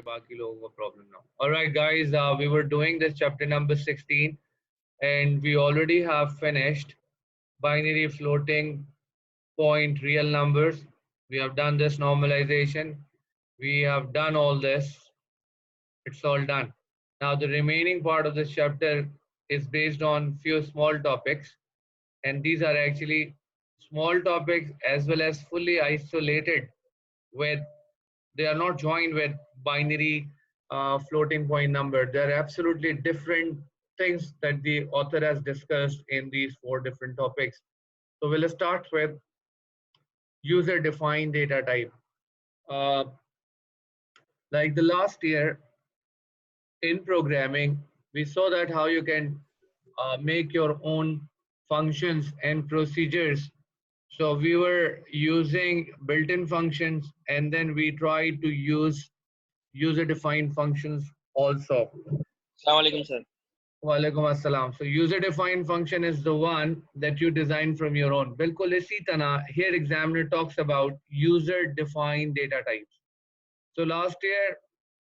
बाकी लोगों को problem ना हो. All right, guys, we were doing this chapter number 16, and we already have finished binary floating point real numbers. We have done this normalization. We have done all this. It's all done. Now the remaining part of this chapter is based on few small topics, and these are actually small topics as well as fully isolated with they are not joined with binary floating point number. They're absolutely different things that the author has discussed in these four different topics. So we'll start with user defined data type. Uh, like the last year in programming, we saw that how you can make your own functions and procedures. So we were using built-in functions, and then we tried to use user-defined functions also. Assalamualaikum, sir. Walaikum assalam. So user-defined function is the one that you design from your own. Bilkul isi tarah, here examiner talks about user-defined data types. So last year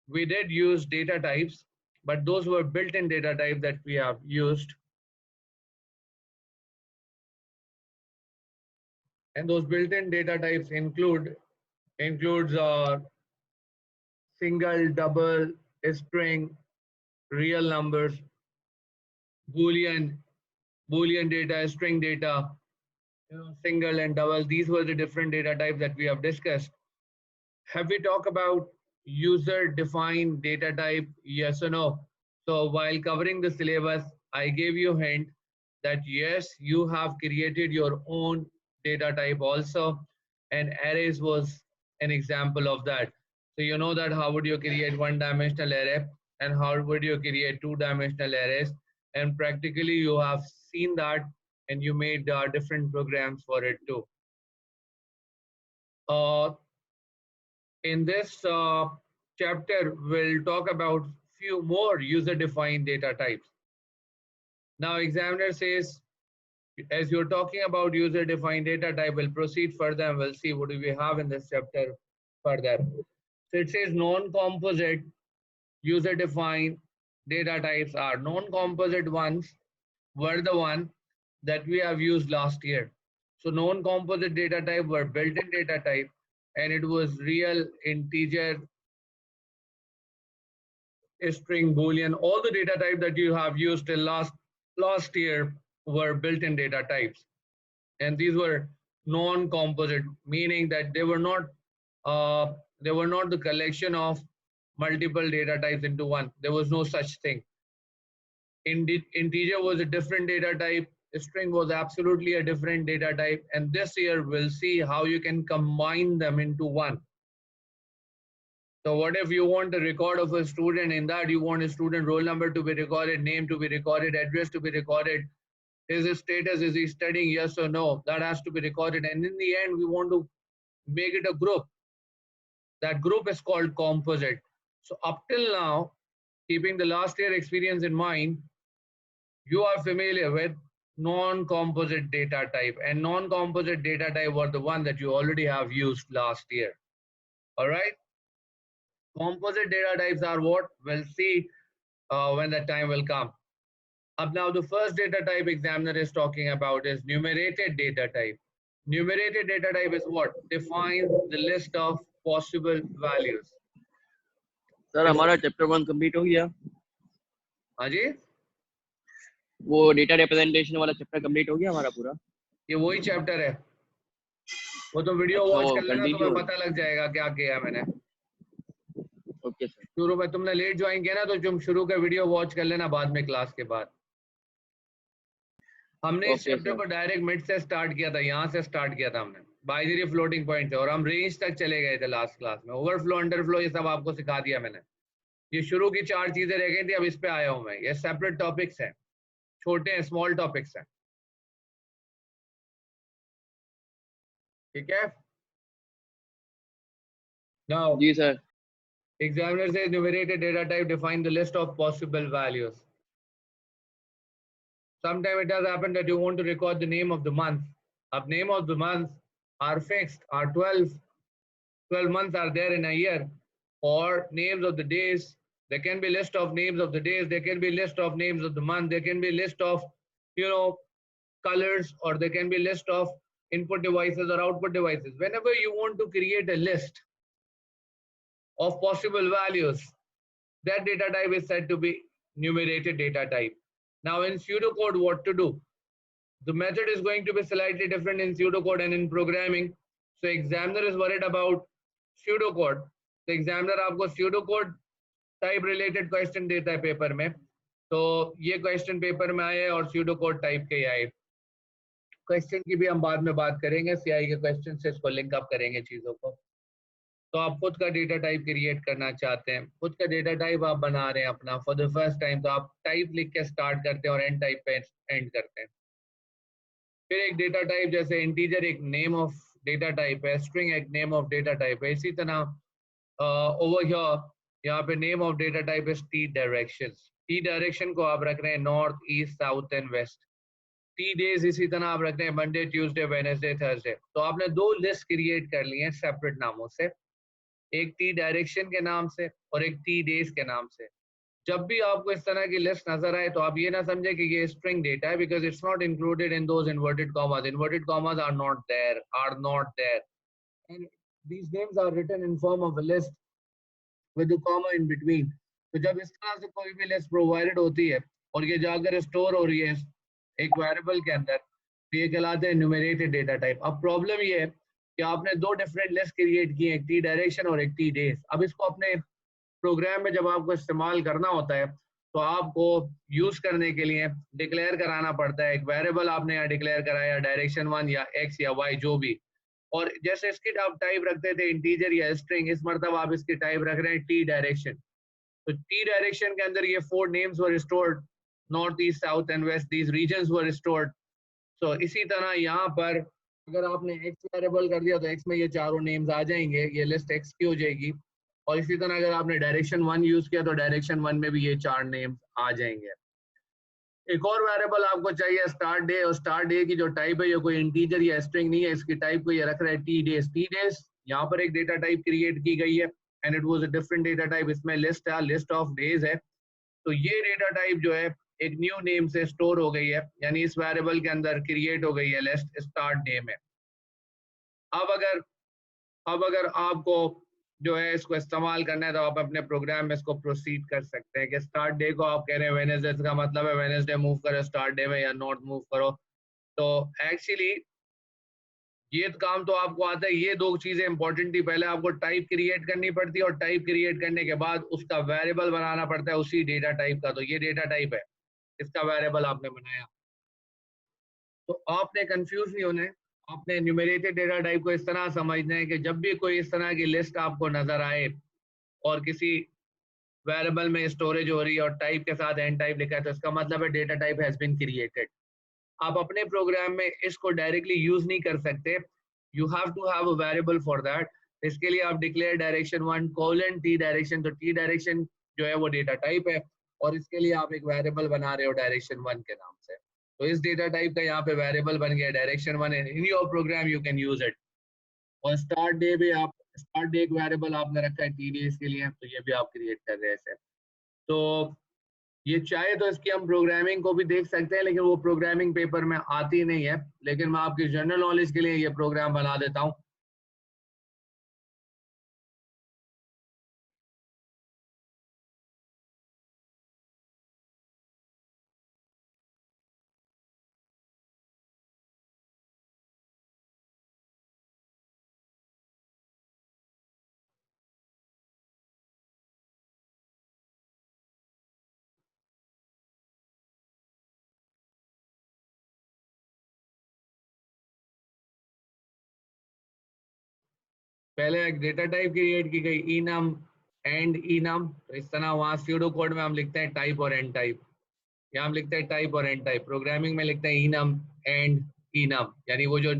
we did use data types, but those were built-in data types that we have used. And those built-in data types includes single, double, string, real numbers, boolean, boolean data, string data, single and double. These were the different data types that we have discussed. Have we talked about user-defined data type? Yes or no? So while covering the syllabus, I gave you a hint that yes, you have created your own data type also, and arrays was an example of that. So you know that how would you create one-dimensional array and how would you create two-dimensional arrays, and practically you have seen that and you made different programs for it too. Uh, in this chapter, we'll talk about few more user-defined data types. Now, examiner says, as you're talking about user-defined data type, we'll proceed further and we'll see what do we have in this chapter further. So it says non-composite user-defined data types are non-composite ones were the one that we have used last year. So non-composite data type were built-in data type, and it was real, integer, string, boolean. All the data type that you have used till last year were built-in data types, and these were non-composite, meaning that they were not the collection of multiple data types into one. There was no such thing. Integer was a different data type. String was absolutely a different data type, and this year we'll see how you can combine them into one. So what if you want a record of a student? In that you want a student roll number to be recorded, name to be recorded, address to be recorded, his status, is he studying, yes or no, that has to be recorded. And in the end we want to make it a group. That group is called composite. So up till now, keeping the last year experience in mind, you are familiar with non-composite data type, and non-composite data type were the one that you already have used last year. All right. Composite data types are what? We'll see when the time will come. Up now, the first data type examiner is talking about is numerated data type. Numerated data type is what? Defines the list of possible values. Sir हमारा chapter 1 complete हो गया. हाँ जी, वो data representation वाला chapter complete हो गया हमारा पूरा. ये वही चैप्टर है. वो तो वीडियो अच्छा, वॉच वो कर लेना, कंटिन्यू. तुम्हें पता लग जाएगा क्या किया मैंने. Okay sir. शुरू में तुमने लेट ज्वाइन किया ना, तो तुम शुरू का वीडियो वॉच कर लेना बाद में क्लास के बाद. हमने इस ओके चैप्टर सर. को डायरेक्ट मिड से स्टार्ट किया था, यहाँ से स्टार्ट किया था हमने बाइनरी फ्लोटिंग पॉइंट से, और हम रेंज तक चले गए थे लास्ट क्लास में. ओवरफ्लो, अंडरफ्लो, ये सब आपको सिखा दिया मैंने. ये शुरू की 4 चीजें रह गई थी, अब इस पे आया हूं मैं. ये सेपरेट टॉपिक्स हैं, छोटे हैं, स्मॉल टॉपिक्स हैं. ठीक है. Now ji sir. examiner says numerated data type define the list of possible values. Sometimes it does happen that you want to record the name of the month. Up name of the month are fixed, are 12 months are there in a year. or names of the days. There can be list of names of the days. There can be list of names of the month. There can be list of, colors, or there can be list of input devices or output devices. Whenever you want to create a list of possible values, that data type is said to be numerated data type. Now in pseudocode, what to do? The method is going to be slightly different in pseudocode and in programming. So examiner is worried about pseudocode. So examiner आपको pseudocode type related question देता है paper में. तो ये question paper में आए और pseudocode type के आए. क्वेश्चन की भी हम बाद में बात करेंगे. सीआई के क्वेश्चन से इसको लिंक अप करेंगे चीजों को. तो आप खुद का डेटा टाइप क्रिएट करना चाहते हैं, खुद का डेटा टाइप आप बना रहे हैं अपना फॉर द फर्स्ट टाइम, तो आप टाइप लिख के स्टार्ट करते हैं और एंड टाइप पे एंड करते हैं. फिर एक डेटा टाइप जैसे इंटीजर एक नेम ऑफ डेटा टाइप है, स्ट्रिंग एक नेम ऑफ डेटा टाइप है. इसी तरह ओवर हियर यहाँ पे name of data type is T direction. T direction को आप रख रहे हैं north, east, south and west. T days इसी तरह आप रखते हैं मंडे, ट्यूसडे, वेडनेसडे, थर्सडे. तो आपने दो लिस्ट क्रिएट कर ली हैं सेपरेट नामों से, एक टी डायरेक्शन के नाम से और एक टी डेज के नाम से. जब भी आपको इस तरह की लिस्ट नजर आए तो आप ये ना समझे कि ये स्ट्रिंग डेटा है, because it's not included in those inverted commas. Inverted commas are not there and these names are written in form of a list with a comma in between. तो जब इस तरह से कोई भी लिस्ट प्रोवाइडेड होती है और ये जाकर स्टोर हो रही है एक वेरिएबल के अंदर, तो ये कहलाते हैं न्यूमरेटेड डेटा टाइप. अब प्रॉब्लम ये है कि आपने दो डिफरेंट लिस्ट क्रिएट की, एक टी डायरेक्शन और एक टी डेज. अब इसको अपने प्रोग्राम में जब आपको इस्तेमाल करना होता है तो आपको यूज करने के लिए डिक्लेयर कराना पड़ता है. एक वेरिएबल आपने यहाँ डिक्लेयर कराया, डायरेक्शन 1 या x या y जो भी, और जैसे इसकी आप टाइप रखते थे इंटीजर या स्ट्रिंग, इस मरतबा आप इसकी टाइप रख रहे हैं टी डायरेक्शन. तो टी डायरेक्शन के अंदर ये 4 names were stored, north, east, south and west, these regions were stored. So इसी तरह यहाँ पर अगर आपने एक्स वेरिएबल कर दिया तो एक्स में ये चारों नेम्स आ जाएंगे, ये लिस्ट एक्स की हो जाएगी. और इसी तरह अगर आपने डायरेक्शन 1 यूज किया तो डायरेक्शन 1 में भी ये 4 नेम्स आ जाएंगे. एक और वेरिएबल आपको चाहिए स्टार्ट डे, और स्टार्ट डे की जो टाइप है ये कोई इंटीजर या स्ट्रिंग नहीं है, इसकी टाइप को ये रख रहा है टी डेज. टी डेज यहाँ पर एक डेटा टाइप क्रिएट की गई है and it was a different data type. इसमें लिस्ट है, लिस्ट ऑफ डेज है. तो ये डेटा टाइप जो है एक न्यू नेम से स्टोर हो गई है, यानी इस वेरिएबल के अंदर क्रिएट हो गई है लिस्ट स्टार्ट डे में. अब अगर आपको जो है इसको इस्तेमाल करना है तो आप अपने प्रोग्राम में इसको प्रोसीड कर सकते हैं कि स्टार्ट डे को आप कह रहे हैं वेडनेसडे, इसका मतलब है वेडनेसडे मूव करो स्टार्ट डे में या नॉट मूव करो. तो एक्चुअली ये काम तो आपको आता है. ये दो चीजें इंपॉर्टेंट थी, पहले आपको टाइप क्रिएट करनी पड़ती है और टाइप क्रिएट करने के बाद उसका वेरिएबल बनाना पड़ता है उसी डेटा टाइप का. तो ये डेटा टाइप है, इसका वेरिएबल आपने बनाया. तो आपने कंफ्यूज नहीं होना है, आपने न्यूमरेटेड डेटा टाइप को इस तरह समझना है कि जब भी कोई इस तरह की लिस्ट आपको नजर आए और किसी वेरिएबल में स्टोरेज हो रही है और टाइप के साथ एंड टाइप लिखा है तो इसका मतलब है data type has been created. आप अपने प्रोग्राम में इसको डायरेक्टली यूज नहीं कर सकते, you have to have a variable for that. इसके लिए आप declare direction 1 colon T direction. तो टी डायरेक्शन जो है वो डेटा टाइप है और इसके लिए आप एक वेरिएबल बना रहे हो डायरेक्शन 1 के नाम से. तो इस डेटा टाइप का यहाँ पे वेरिएबल बन गया direction 1 and in your program you can use it. और स्टार्ट डे भी आप स्टार्ट डे एक वेरिएबल आपने रखा है टी डेज के लिए, तो ये भी आप क्रिएट कर रहे हैं ऐसे. तो ये चाहे तो इसकी हम प्रोग्रामिंग को भी देख सकते हैं, लेकिन वो प्रोग्रामिंग पेपर में आती नहीं है, लेकिन मैं आपकी जनरल नॉलेज के लिए ये प्रोग्राम बना देता हूँ. पहले एक डेटा टाइप क्रिएट की गई enum एंड enum. तो इस तरह वहाँ स्यूडो कोड में हम लिखते हैं टाइप और एंड टाइप, यहाँ हम लिखते हैं टाइप और एंड टाइप. प्रोग्रामिंग में लिखते हैं enum एंड enum, यानी वो जो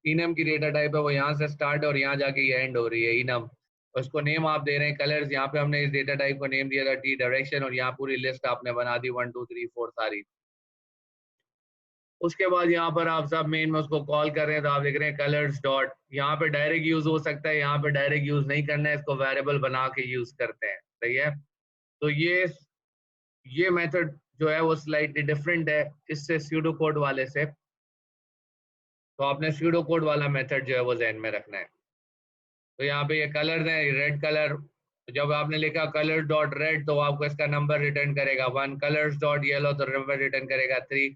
enum की डेटा टाइप है वो यहाँ से स्टार्ट और यहाँ जाके ये एंड हो रही है enum. उसको नेम आप दे रहे हैं कलर्स. यहाँ पे हमने इस डेटा टाइप को नेम दिया था टी डायरेक्शन और यहाँ पूरी लिस्ट आपने बना दी 1 2 3 4 सारी. उसके बाद यहाँ पर आप सब मेन में उसको कॉल कर रहे हैं तो आप लिख रहे हैं कलर्स डॉट, यहाँ पे डायरेक्ट यूज हो सकता है, यहाँ पे डायरेक्ट यूज नहीं करना है, इसको वेरिएबल बना के यूज करते हैं, सही है। तो ये मेथड जो है वो स्लाइटली डिफरेंट है इससे स्यूडो कोड वाले से, तो आपने स्यूडो कोड वाला मेथड जो है वो ध्यान में रखना है। तो यहाँ पे ये कलर है, रेड कलर, जब आपने लिखा कलर डॉट रेड तो आपको इसका नंबर रिटर्न करेगा 1, कलर्स डॉट येलो तो नंबर रिटर्न करेगा 3।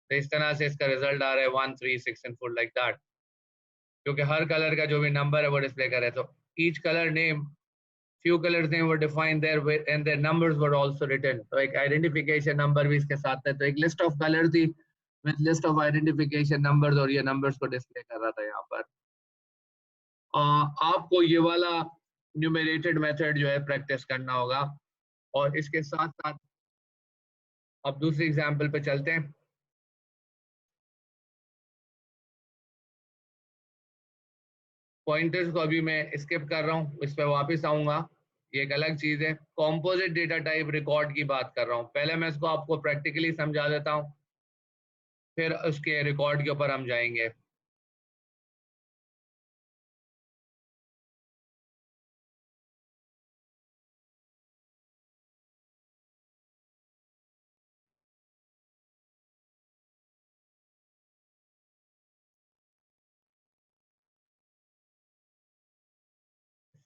तो इस तरह से इसका रिजल्ट आ रहा है 1, 3, 6 एंड 4 लाइक दैट, क्योंकि हर कलर का जो भी नंबर है वो डिस्प्ले करे। तो each colour name, few colors name were defined there with and their numbers were also written, तो एक आइडेंटिफिकेशन नंबर भी इसके साथ है। तो एक लिस्ट ऑफ कलर थी with list of identification numbers और ये नंबर्स को डिस्प्ले कर रहा था यहाँ पर। आपको ये वाला न्यूमरेटेड मेथड जो है प्रैक्टिस करना होगा। और इसके साथ साथ अब दूसरी एग्जांपल पे चलते हैं। पॉइंटर्स को अभी मैं स्किप कर रहा हूँ, इस पर वापस आऊंगा, ये एक अलग चीज है। कॉम्पोजिट डेटा टाइप रिकॉर्ड की बात कर रहा हूँ, पहले मैं इसको आपको प्रैक्टिकली समझा देता हूँ, फिर उसके रिकॉर्ड के ऊपर हम जाएंगे।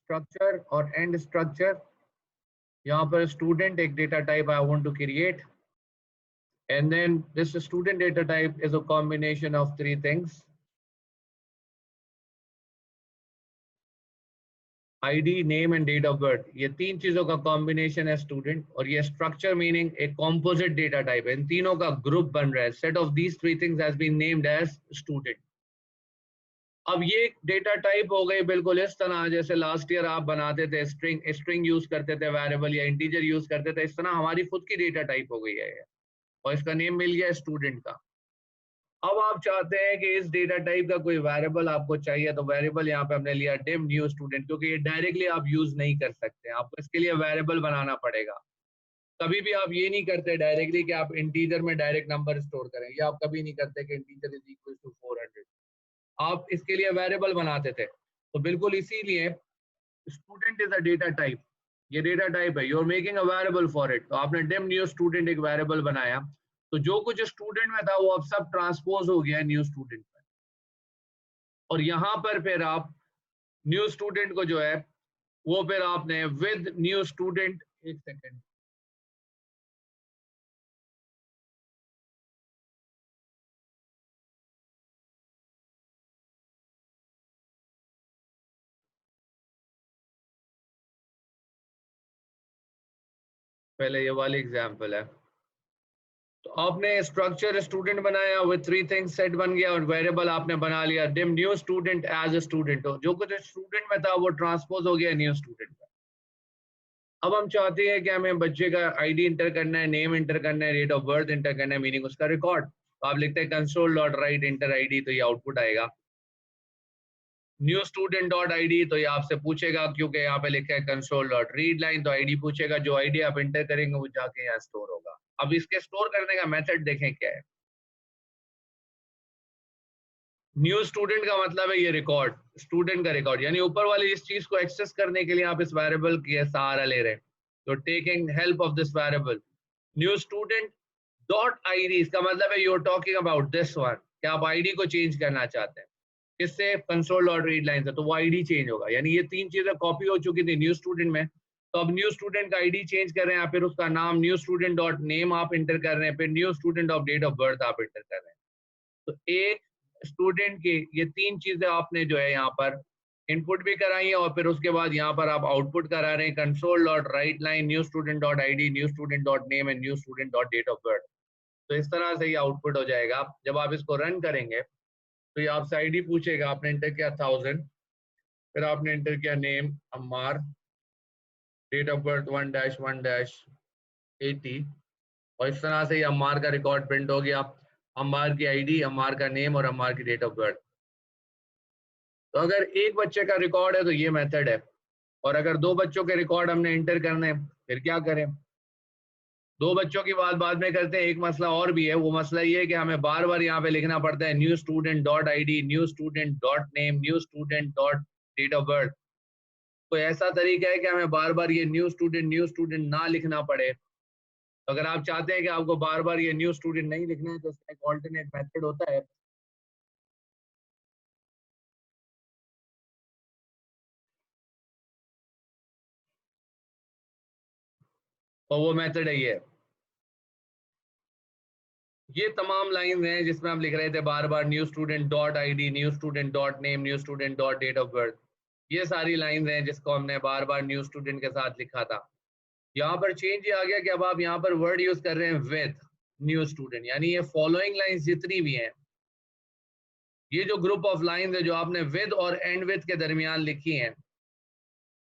स्ट्रक्चर और एंड स्ट्रक्चर, यहाँ पर स्टूडेंट एक data type I want to create, and then this student data type is a combination of 3 things: ID, name and date of birth। ये 3 चीजों का कॉम्बिनेशन है स्टूडेंट, और ये स्ट्रक्चर मीनिंग एक कॉम्पोजिट डेटा टाइप है, इन तीनों का ग्रुप बन रहा है। Set of these 3 things has been named as student. अब ये डेटा टाइप हो गई बिल्कुल इस तरह जैसे लास्ट ईयर आप बनाते थे, स्ट्रिंग यूज करते थे, वेरिएबल या इंटीजर यूज करते थे, इस तरह हमारी खुद की डेटा टाइप हो गई है और इसका नेम मिल गया स्टूडेंट का। अब आप चाहते हैं कि इस डेटा टाइप का कोई वेरिएबल आपको चाहिए, तो वेरिएबल यहाँ पे हमने लिया डिम न्यू स्टूडेंट, क्योंकि ये डायरेक्टली आप यूज नहीं कर सकते, आपको इसके लिए वेरिएबल बनाना पड़ेगा। कभी भी आप ये नहीं करते डायरेक्टली कि आप इंटीजर में डायरेक्ट नंबर स्टोर करें, या आप कभी नहीं करते कि इंटीजर इज इक्वल टू 400, आप इसके लिए वेरिएबल बनाते थे। तो बिल्कुल इसीलिए student is a data type, ये डेटा टाइप है, you are making a variable for it. तो आपने डिम न्यू स्टूडेंट एक वेरिएबल बनाया, तो जो कुछ स्टूडेंट में था वो अब सब ट्रांसपोज हो गया न्यू स्टूडेंट में, और यहाँ पर फिर आप न्यू स्टूडेंट को जो है वो फिर आपने विद न्यू स्टूडेंट, एक सेकेंड, पहले ये वाली एग्जांपल है। तो आपने स्ट्रक्चर स्टूडेंट बनाया विद 3 थिंग्स, सेट बन गया, और वेरिएबल आपने बना लिया dim new student as a student, जो कुछ स्टूडेंट में था वो ट्रांसपोज हो गया न्यू स्टूडेंट में। अब हम चाहते हैं कि हमें बच्चे का आईडी इंटर करना है, नेम इंटर करना है, डेट ऑफ बर्थ इंटर करना है, मीनिंग उसका रिकॉर्ड। तो आप लिखते हैं console dot right inter ID, तो ये आउटपुट आएगा। न्यू स्टूडेंट डॉट आईडी, तो ये आपसे पूछेगा, क्योंकि यहाँ पे लिखा है कंसोल डॉट रीड लाइन, तो आईडी पूछेगा, जो आईडी आप इंटर करेंगे वो जाके यहाँ स्टोर होगा। अब इसके स्टोर करने का मेथड देखें क्या है। न्यू स्टूडेंट का मतलब है ये रिकॉर्ड, स्टूडेंट का रिकॉर्ड, यानी ऊपर वाली इस चीज को एक्सेस करने के लिए आप इस वेरिएबल की सहारा ले रहे हैं। तो taking help of this variable new student dot ID, इसका मतलब है you are talking about this one, कि आप आईडी को चेंज करना चाहते हैं, किससे, कंसोल डॉट रीड लाइन से, तो वो आईडी चेंज होगा। यानी ये 3 चीजें कॉपी हो चुकी थी न्यू स्टूडेंट में, तो अब न्यू स्टूडेंट का आईडी चेंज कर रहे हैं, फिर उसका नाम न्यू स्टूडेंट डॉट नेम आप इंटर कर रहे हैं, फिर new student of date of birth आप इंटर कर रहे हैं। तो एक स्टूडेंट की ये 3 चीजें आपने जो है यहाँ पर इनपुट भी कराई है, और फिर उसके बाद यहाँ पर आप आउटपुट करा रहे हैं console dot write line new student dot ID new student dot name and new student dot date of birth. तो इस तरह से ये आउटपुट हो जाएगा। जब आप इसको रन करेंगे तो ये आपसे आईडी पूछेगा, आपने इंटर किया 1000, फिर आपने इंटर किया name Ammar, date of birth 1-1-80, और इस तरह से ये अम्मार का रिकॉर्ड प्रिंट हो गया, अम्मार की आईडी, अम्मार का नेम और अम्मार की डेट ऑफ बर्थ। तो अगर एक बच्चे का रिकॉर्ड है तो ये मेथड है, और अगर 2 बच्चों के रिकॉर्ड हमने इंटर करने हैं फिर क्या करें। दो बच्चों की बात बाद में करते हैं, एक मसला और भी है, वो मसला ये है कि हमें बार बार यहाँ पे लिखना पड़ता है new student dot I D, new student dot name, new student dot date of birth. कोई ऐसा तरीका है कि हमें बार बार ये न्यू स्टूडेंट ना लिखना पड़े? तो अगर आप चाहते हैं कि आपको बार बार ये न्यू स्टूडेंट नहीं लिखना है तो उसका एक ऑल्टरनेट मेथड होता है। और वो मेथड है ये तमाम लाइन हैं जिसमें हम लिख रहे थे बार बार new student dot I D, new student dot name, new student dot date of birth. ये सारी लाइन हैं जिसको हमने बार बार न्यू स्टूडेंट के साथ लिखा था। यहाँ पर चेंज ये आ गया कि अब आप यहाँ पर वर्ड यूज कर रहे हैं विद न्यू स्टूडेंट, यानी ये फॉलोइंग लाइन जितनी भी हैं, ये जो ग्रुप ऑफ लाइन है जो आपने विद और एंड विद के दरमियान लिखी हैं,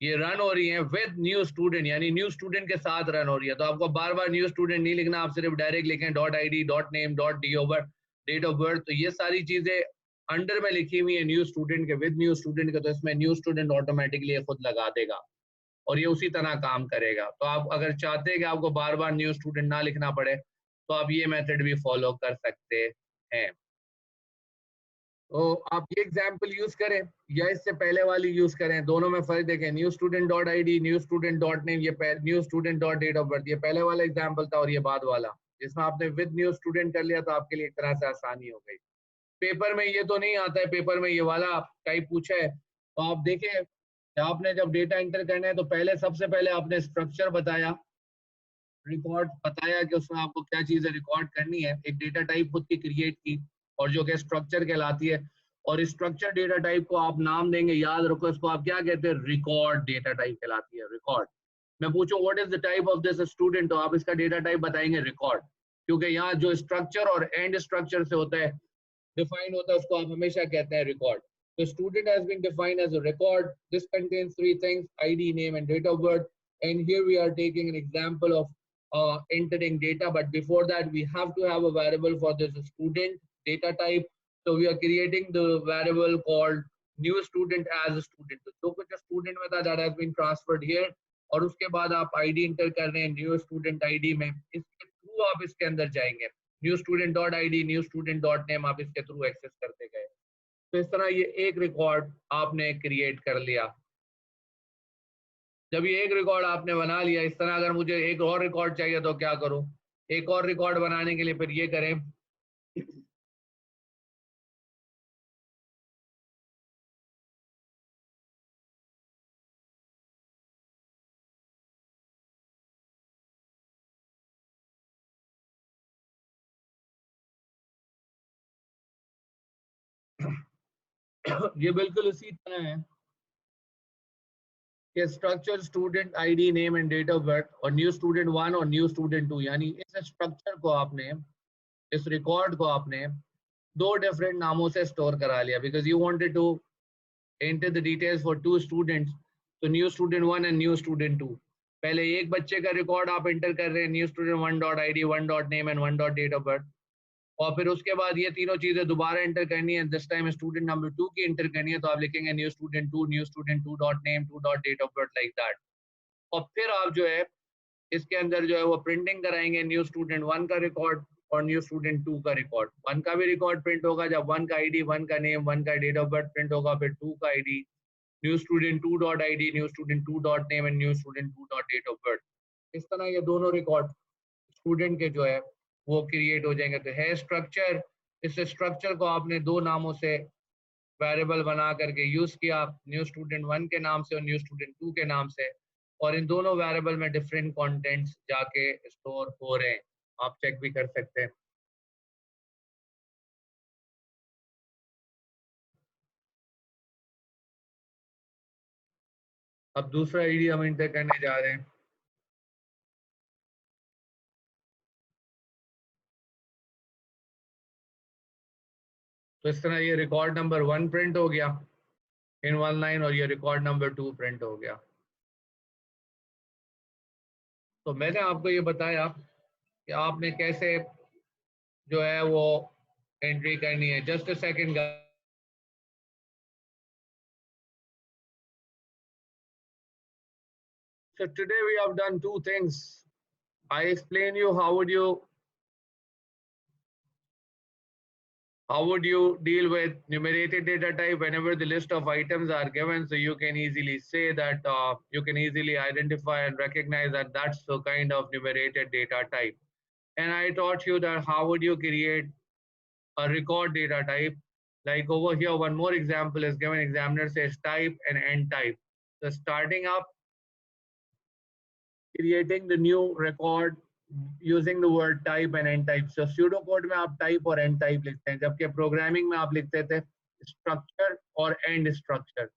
ये रन हो रही है विद न्यू स्टूडेंट, यानी न्यू स्टूडेंट के साथ रन हो रही है। तो आपको बार बार न्यू स्टूडेंट नहीं लिखना, आप सिर्फ डायरेक्ट लिखें dot I D, dot name, dot date of birth. तो ये सारी चीजें अंडर में लिखी हुई है न्यू स्टूडेंट के, विद न्यू स्टूडेंट के, तो इसमें न्यू स्टूडेंट ऑटोमेटिकली खुद लगा देगा और ये उसी तरह काम करेगा। तो आप अगर चाहते हैं कि आपको बार बार न्यू स्टूडेंट ना लिखना पड़े तो आप ये मेथड भी फॉलो कर सकते हैं। तो आप ये एग्जाम्पल यूज करें या इससे पहले वाली यूज करें, दोनों में फर्क देखें। New student dot I D, new student dot name, ये new student dot date of birth, ये पहले वाला एग्जाम्पल था और ये बाद वाला जिसमें आपने विद न्यू स्टूडेंट कर लिया तो आपके लिए एक तरह से आसानी हो गई। पेपर में ये तो नहीं आता है, पेपर में ये वाला टाइप पूछा है तो आप देखें आपने जब डेटा एंटर करना है तो पहले सबसे पहले आपने स्ट्रक्चर बताया, रिकॉर्ड बताया कि उसमें आपको क्या चीजें रिकॉर्ड करनी है, एक डेटा टाइप खुद की क्रिएट की और जो कि स्ट्रक्चर कहलाती है। और स्ट्रक्चर डेटा टाइप को आप नाम देंगे, याद रखो इसको आप क्या कहते हैं, रिकॉर्ड डेटा टाइप कहलाती है, रिकॉर्ड। मैं पूछूं what is the type of this student, तो आप इसका डेटा टाइप बताएंगे रिकॉर्ड, क्योंकि यहाँ जो स्ट्रक्चर और एंड स्ट्रक्चर से होता है डिफाइन होता है उसको आप हमेशा कहते हैं record. The student has been defined as a record. This contains three things: ID, name, and date of birth. And here we are taking an example of entering data. But before that, we have to have a variable for this student data type. So we are creating the variable called new student as a student. तो जो कुछ student में था that has been transferred here. और उसके बाद आप ID enter कर रहे हैं new student ID में, इसके थ्रू आप इसके अंदर जाएंगे। New student dot I D, new student dot name, आप इसके थ्रू एक्सेस करते गए। तो इस तरह ये एक रिकॉर्ड आपने क्रिएट कर लिया। जब ये एक रिकॉर्ड आपने बना लिया, इस तरह अगर मुझे एक और रिकॉर्ड चाहिए तो क्या करूं? एक और रिकॉर्ड बनाने के लिए फिर ये करें, ये बिल्कुल इसी तरह है कि structure student ID, name and date of birth और न्यू स्टूडेंट 1 और न्यू स्टूडेंट 2, यानी इस स्ट्रक्चर को आपने, इस रिकॉर्ड को आपने दो डिफरेंट नामों से स्टोर करा लिया because you wanted to enter the details for two students, तो new student 1 and new student 2। पहले एक बच्चे का रिकॉर्ड आप एंटर कर रहे हैं, new student 1 dot I D, 1 dot name and 1 dot date of birth. और फिर उसके बाद ये तीनों चीजें दोबारा एंटर करनी है, दिस टाइम स्टूडेंट नंबर 2 की एंटर करनी है, तो आप लिखेंगे new student 2 dot name, 2 dot date of birth, like that. और फिर आप जो है इसके अंदर जो है वो प्रिंटिंग कराएंगे न्यू स्टूडेंट 1 का रिकॉर्ड और न्यू स्टूडेंट 2 का रिकॉर्ड। 1 का भी रिकॉर्ड प्रिंट होगा जब 1 का आईडी, 1 का नेम, 1 का डेट ऑफ बर्थ प्रिंट होगा, फिर 2 का ID, new student 2 dot ID, new student 2 dot name and new student 2 dot date of birth. इस तरह ये दोनों रिकॉर्ड स्टूडेंट के जो है वो क्रिएट हो जाएंगे। तो है स्ट्रक्चर, इस स्ट्रक्चर को आपने दो नामों से वेरिएबल बना करके यूज किया, न्यू स्टूडेंट 1 के नाम से और न्यू स्टूडेंट 2 के नाम से, और इन दोनों वेरिएबल में डिफरेंट कंटेंट्स जाके स्टोर हो रहे हैं, आप चेक भी कर सकते हैं। अब दूसरा आईडी हम इंटर करने जा रहे हैं। तो इस तरह ये रिकॉर्ड नंबर 1 प्रिंट हो गया इन 1 लाइन और ये रिकॉर्ड नंबर 2 प्रिंट हो गया। तो मैंने आपको ये बताया कि आपने कैसे जो है वो एंट्री करनी है। Just a second. So today we have done two things. I explain you how would you deal with numerated data type whenever the list of items are given, so you can easily say that you can easily identify and recognize that that's the kind of numerated data type. And I taught you that how would you create a record data type. Like over here, one more example is given. Examiner says type and end type. So starting up, creating the new record using the word type and end type. So pseudocode में आप type और end type लिखते हैं, जबकि programming में आप लिखते थे structure और end structure.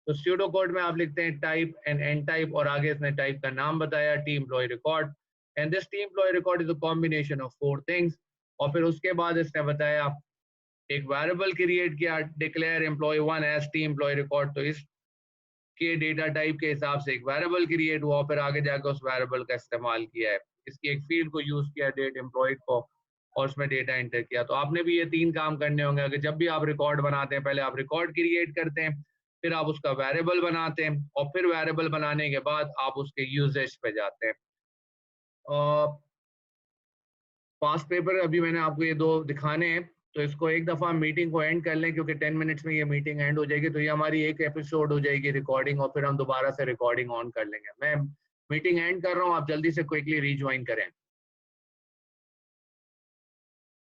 तो pseudocode में आप लिखते हैं type and end type और आगे इसने type का नाम बताया T employee record. And this T employee record is a combination of 4 things. और फिर उसके बाद इसने बताया एक वेरिएबल क्रिएट किया declare employ 1 as T employ record, तो इसके डेटा टाइप के हिसाब से एक वेरिएबल क्रिएट हुआ, फिर आगे जाकर उस वेरिएबल का इस्तेमाल किया है, इसकी एक फील्ड को यूज किया डेट एम्प्लॉयड को और उसमें डेटा एंटर किया। तो आपने भी ये 3 काम करने होंगे। अगर जब भी आप रिकॉर्ड बनाते हैं, पहले आप रिकॉर्ड क्रिएट करते हैं, फिर आप उसका वेरिएबल बनाते हैं और फिर वेरिएबल बनाने के बाद आप उसके यूजेज पे जाते हैं। पास्ट पेपर अभी मैंने आपको ये 2 दिखाने हैं, तो इसको एक दफ़ा मीटिंग को एंड कर लें क्योंकि 10 मिनट्स में ये मीटिंग एंड हो जाएगी। तो ये हमारी एक एपिसोड हो जाएगी रिकॉर्डिंग और फिर हम दोबारा से रिकॉर्डिंग ऑन कर लेंगे। मैं मीटिंग एंड कर रहा हूँ, आप जल्दी से क्विकली रीज्वाइन करें।